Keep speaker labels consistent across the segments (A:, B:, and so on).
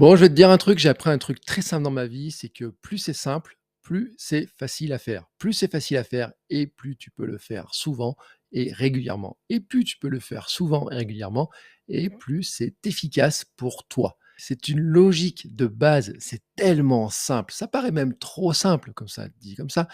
A: Bon, je vais te dire un truc, j'ai appris un truc très simple dans ma vie, c'est que plus c'est simple, plus c'est facile à faire. Plus c'est facile à faire et plus tu peux le faire souvent et régulièrement. Et plus tu peux le faire souvent et régulièrement, et plus c'est efficace pour toi. C'est une logique de base, c'est tellement simple. Ça paraît même trop simple comme ça, dit comme ça,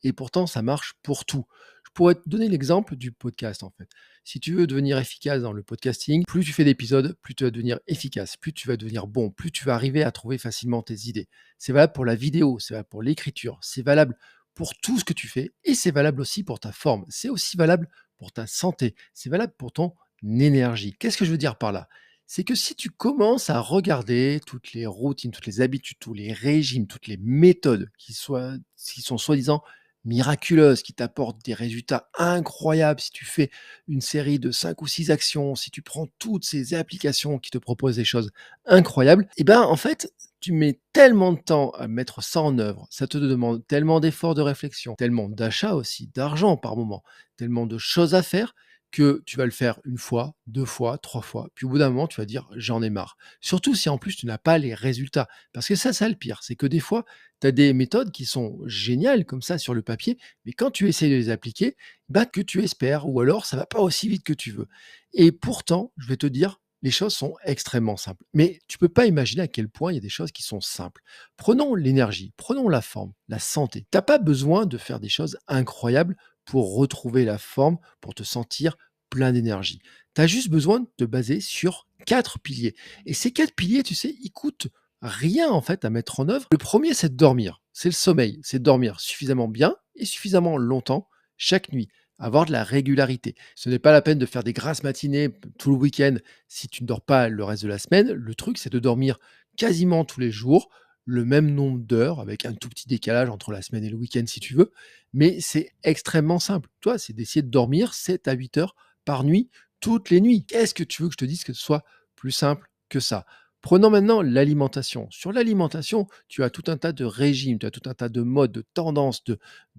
A: et pourtant ça marche pour tout. Je pourrais te donner l'exemple du podcast en fait. Si tu veux devenir efficace dans le podcasting, plus tu fais d'épisodes, plus tu vas devenir efficace, plus tu vas devenir bon, plus tu vas arriver à trouver facilement tes idées. C'est valable pour la vidéo, c'est valable pour l'écriture, c'est valable pour tout ce que tu fais et c'est valable aussi pour ta forme. C'est aussi valable pour ta santé, c'est valable pour ton énergie. Qu'est-ce que je veux dire par là? C'est que si tu commences à regarder toutes les routines, toutes les habitudes, tous les régimes, toutes les méthodes qui sont soi-disant miraculeuses, qui t'apportent des résultats incroyables, si tu fais une série de 5 ou 6 actions, si tu prends toutes ces applications qui te proposent des choses incroyables, et ben, en fait, tu mets tellement de temps à mettre ça en œuvre, ça te demande tellement d'efforts de réflexion, tellement d'achats aussi, d'argent par moment, tellement de choses à faire que tu vas le faire une fois, 2 fois, 3 fois, puis au bout d'un moment, tu vas dire: «J'en ai marre». Surtout si en plus tu n'as pas les résultats, parce que ça le pire, c'est que des fois, tu as des méthodes qui sont géniales comme ça sur le papier, mais quand tu essaies de les appliquer, bah, que tu espères ou alors ça va pas aussi vite que tu veux. Et pourtant, je vais te dire, les choses sont extrêmement simples. Mais tu peux pas imaginer à quel point il y a des choses qui sont simples. Prenons l'énergie, prenons la forme, la santé. T'as pas besoin de faire des choses incroyables pour retrouver la forme, pour te sentir plein d'énergie. Tu as juste besoin de te baser sur 4 piliers. Et ces 4 piliers, tu sais, ils coûtent rien en fait à mettre en œuvre. Le premier, c'est de dormir. C'est le sommeil. C'est de dormir suffisamment bien et suffisamment longtemps chaque nuit. Avoir de la régularité. Ce n'est pas la peine de faire des grasses matinées tout le week-end si tu ne dors pas le reste de la semaine. Le truc, c'est de dormir quasiment tous les jours, le même nombre d'heures, avec un tout petit décalage entre la semaine et le week-end si tu veux. Mais c'est extrêmement simple. Toi, c'est d'essayer de dormir 7 à 8 heures par nuit, toutes les nuits. Qu'est-ce que tu veux que je te dise que ce soit plus simple que ça? Prenons maintenant l'alimentation. Sur l'alimentation, tu as tout un tas de régimes, tu as tout un tas de modes, de tendances, de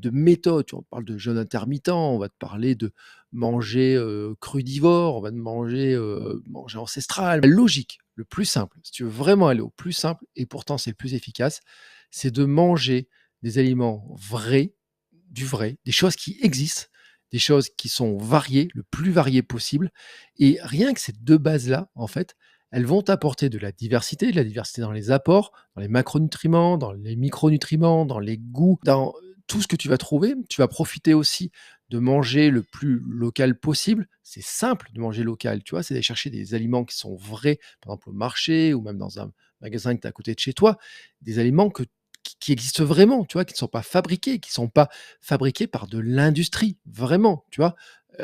A: méthodes. On te parle de jeûne intermittent, on va te parler de manger crudivore, on va te manger ancestral. La logique, le plus simple, si tu veux vraiment aller au plus simple, et pourtant c'est le plus efficace, c'est de manger des aliments vrais, du vrai, des choses qui existent, des choses qui sont variées, le plus variées possible. Et rien que ces deux bases-là, en fait, elles vont t'apporter de la diversité dans les apports, dans les macronutriments, dans les micronutriments, dans les goûts, dans tout ce que tu vas trouver. Tu vas profiter aussi de manger le plus local possible. C'est simple de manger local, tu vois, c'est d'aller chercher des aliments qui sont vrais, par exemple au marché ou même dans un magasin que tu as à côté de chez toi, des aliments qui existent vraiment, tu vois, qui ne sont pas fabriqués, qui ne sont pas fabriqués par de l'industrie, vraiment, tu vois.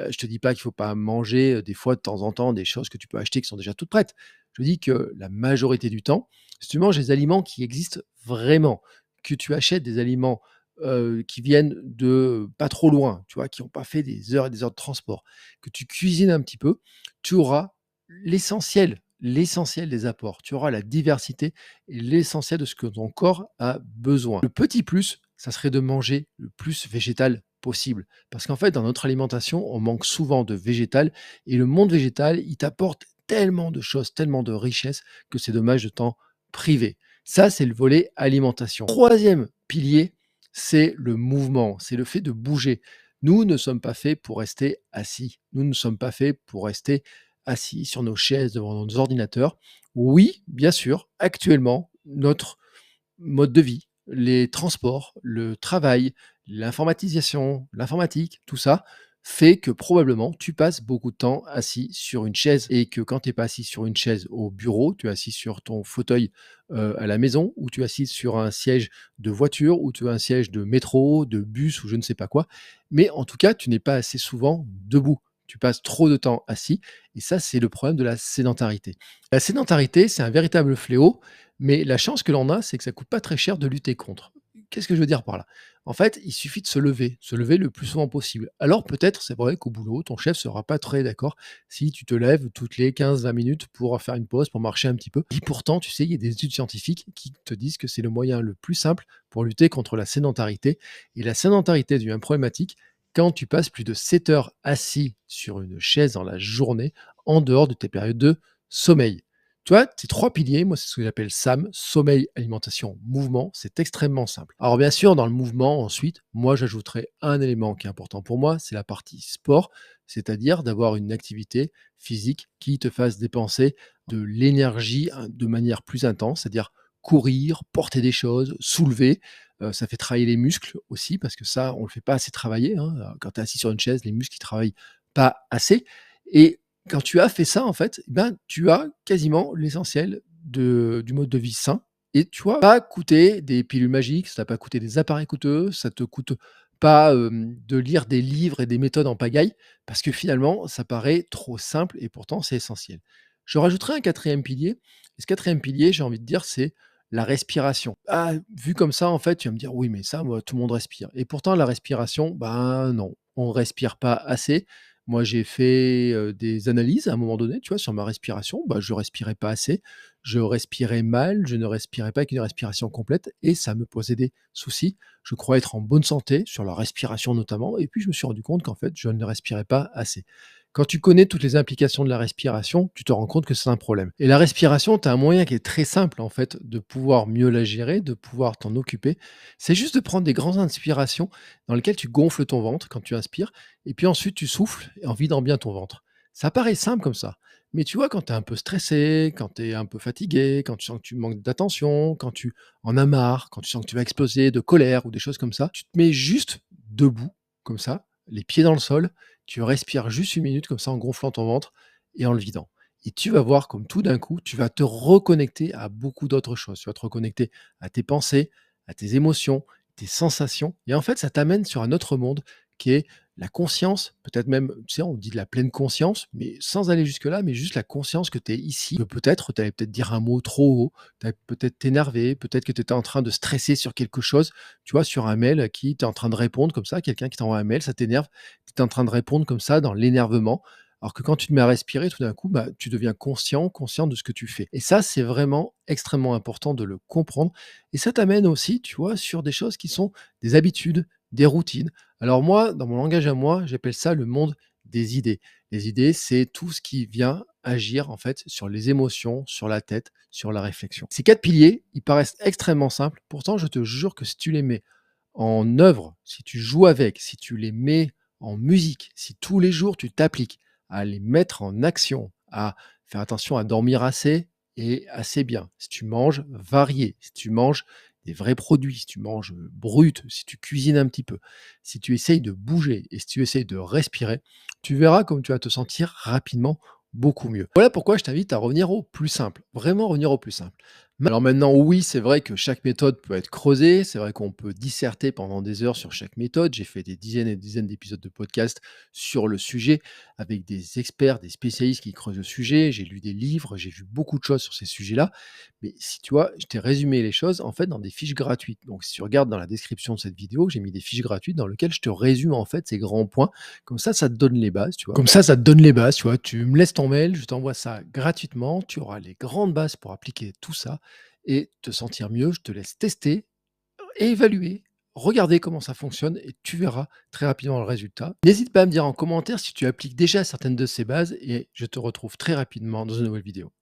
A: Je te dis pas qu'il faut pas manger, des fois, de temps en temps, des choses que tu peux acheter qui sont déjà toutes prêtes. Je dis que la majorité du temps, si tu manges des aliments qui existent vraiment, que tu achètes des aliments, qui viennent de pas trop loin, tu vois, qui ont pas fait des heures et des heures de transport, que tu cuisines un petit peu, tu auras l'essentiel des apports. Tu auras la diversité et l'essentiel de ce que ton corps a besoin. Le petit plus, ça serait de manger le plus végétal possible. Parce qu'en fait, dans notre alimentation, on manque souvent de végétal et le monde végétal, il t'apporte tellement de choses, tellement de richesses que c'est dommage de t'en priver. Ça, c'est le volet alimentation. Troisième pilier, c'est le mouvement, c'est le fait de bouger. Nous ne sommes pas faits pour rester assis. Nous ne sommes pas faits pour rester assis sur nos chaises devant nos ordinateurs. Oui, bien sûr, actuellement, notre mode de vie, les transports, le travail, l'informatisation, l'informatique, tout ça fait que probablement tu passes beaucoup de temps assis sur une chaise et que quand tu es pas assis sur une chaise au bureau, tu es assis sur ton fauteuil, à la maison ou tu es assis sur un siège de voiture ou tu as un siège de métro, de bus ou je ne sais pas quoi. Mais en tout cas, tu n'es pas assez souvent debout. Tu passes trop de temps assis et ça, c'est le problème de la sédentarité. La sédentarité, c'est un véritable fléau, mais la chance que l'on a, c'est que ça coûte pas très cher de lutter contre. Qu'est-ce que je veux dire par là? En fait, il suffit de se lever le plus souvent possible. Alors peut-être, c'est vrai qu'au boulot, ton chef sera pas très d'accord si tu te lèves toutes les 15-20 minutes pour faire une pause, pour marcher un petit peu. Et pourtant, tu sais, il y a des études scientifiques qui te disent que c'est le moyen le plus simple pour lutter contre la sédentarité. Et la sédentarité devient problématique quand tu passes plus de 7 heures assis sur une chaise dans la journée, en dehors de tes périodes de sommeil. Tu vois, ces 3 piliers, moi, c'est ce que j'appelle SAM, sommeil, alimentation, mouvement. C'est extrêmement simple. Alors bien sûr, dans le mouvement, ensuite, moi, j'ajouterai un élément qui est important pour moi, c'est la partie sport, c'est-à-dire d'avoir une activité physique qui te fasse dépenser de l'énergie, hein, de manière plus intense, c'est-à-dire courir, porter des choses, soulever. Ça fait travailler les muscles aussi parce que ça, on ne le fait pas assez travailler, hein. Quand tu es assis sur une chaise, les muscles, ils travaillent pas assez et quand tu as fait ça, en fait, eh ben, tu as quasiment l'essentiel du mode de vie sain et tu vois, pas coûter des pilules magiques, ça t'a pas coûté des appareils coûteux, ça te coûte pas, de lire des livres et des méthodes en pagaille parce que finalement, ça paraît trop simple et pourtant c'est essentiel. Je rajouterai un quatrième pilier et ce quatrième pilier, j'ai envie de dire, c'est la respiration. Ah, vu comme ça, en fait, tu vas me dire: «Oui, mais ça, moi, tout le monde respire» et pourtant la respiration, ben, non, on respire pas assez. Moi, j'ai fait, des analyses à un moment donné, tu vois, sur ma respiration. Bah, je respirais pas assez, je respirais mal, je ne respirais pas avec une respiration complète et ça me posait des soucis. Je croyais être en bonne santé, sur la respiration notamment et puis je me suis rendu compte qu'en fait, je ne respirais pas assez. Quand tu connais toutes les implications de la respiration, tu te rends compte que c'est un problème et la respiration, tu as un moyen qui est très simple, en fait, de pouvoir mieux la gérer, de pouvoir t'en occuper. C'est juste de prendre des grandes inspirations dans lesquelles tu gonfles ton ventre quand tu inspires et puis ensuite tu souffles en vidant bien ton ventre. Ça paraît simple comme ça, mais tu vois, quand tu es un peu stressé, quand tu es un peu fatigué, quand tu sens que tu manques d'attention, quand tu en as marre, quand tu sens que tu vas exploser de colère ou des choses comme ça, tu te mets juste debout, comme ça, les pieds dans le sol, tu respires juste 1 minute comme ça en gonflant ton ventre et en le vidant. Et tu vas voir comme tout d'un coup, tu vas te reconnecter à beaucoup d'autres choses. Tu vas te reconnecter à tes pensées, à tes émotions, tes sensations. Et en fait, ça t'amène sur un autre monde qui est la conscience, peut-être même, tu sais, on dit de la pleine conscience, mais sans aller jusque-là, mais juste la conscience que tu es ici, que peut-être tu allais peut-être dire un mot trop haut, tu allais peut-être t'énerver, peut-être que tu étais en train de stresser sur quelque chose, tu vois, sur un mail qui tu es en train de répondre comme ça, quelqu'un qui t'envoie un mail, ça t'énerve, tu es en train de répondre comme ça dans l'énervement. Alors que quand tu te mets à respirer, tout d'un coup, bah, tu deviens conscient de ce que tu fais. Et ça, c'est vraiment extrêmement important de le comprendre. Et ça t'amène aussi, tu vois, sur des choses qui sont des habitudes, des routines. Alors moi, dans mon langage à moi, j'appelle ça le monde des idées. Les idées, c'est tout ce qui vient agir en fait sur les émotions, sur la tête, sur la réflexion. Ces 4 piliers, ils paraissent extrêmement simples. Pourtant, je te jure que si tu les mets en œuvre, si tu joues avec, si tu les mets en musique, si tous les jours tu t'appliques à les mettre en action, à faire attention à dormir assez et assez bien, si tu manges varié, si tu manges des vrais produits, si tu manges brut, si tu cuisines un petit peu, si tu essayes de bouger et si tu essayes de respirer, tu verras comme tu vas te sentir rapidement beaucoup mieux. Voilà pourquoi je t'invite à revenir au plus simple, vraiment revenir au plus simple. Alors maintenant, oui, c'est vrai que chaque méthode peut être creusée, c'est vrai qu'on peut disserter pendant des heures sur chaque méthode. J'ai fait des dizaines et des dizaines d'épisodes de podcast sur le sujet avec des experts, des spécialistes qui creusent le sujet. J'ai lu des livres, j'ai vu beaucoup de choses sur ces sujets-là. Mais si tu vois, je t'ai résumé les choses en fait dans des fiches gratuites. Donc si tu regardes dans la description de cette vidéo, j'ai mis des fiches gratuites dans lesquelles je te résume en fait ces grands points. Comme ça te donne les bases, tu vois. Comme ça te donne les bases, tu vois. Tu me laisses ton mail, je t'envoie ça gratuitement. Tu auras les grandes bases pour appliquer tout ça et te sentir mieux. Je te laisse tester et évaluer. Regarder comment ça fonctionne et tu verras très rapidement le résultat. N'hésite pas à me dire en commentaire si tu appliques déjà certaines de ces bases et je te retrouve très rapidement dans une nouvelle vidéo.